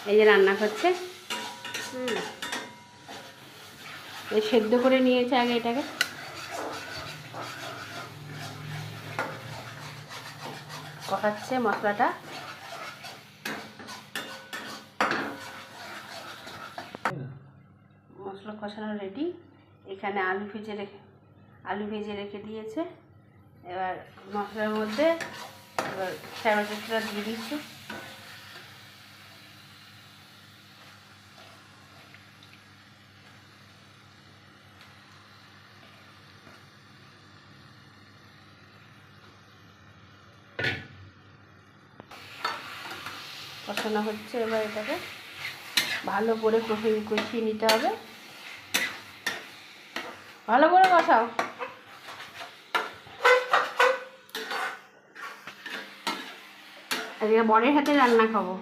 এই যে রান্না করছে। এই সেদ্ধ করে নিয়েছে আগে এটাকে। কষাচ্ছে মশলাটা। মশলা কষানো রেডি। এখানে আলু ভেজে রেখে দিয়েছে। এবার মশলার মধ্যে এবার টমেটোটা দিয়ে দিচ্ছে। কষানো হচ্ছে। এবার এটাকে ভালো করে কষিয়ে নিতে হবে। ভালো করে কষাও। আজকে বরের হাতে রান্না খাবো।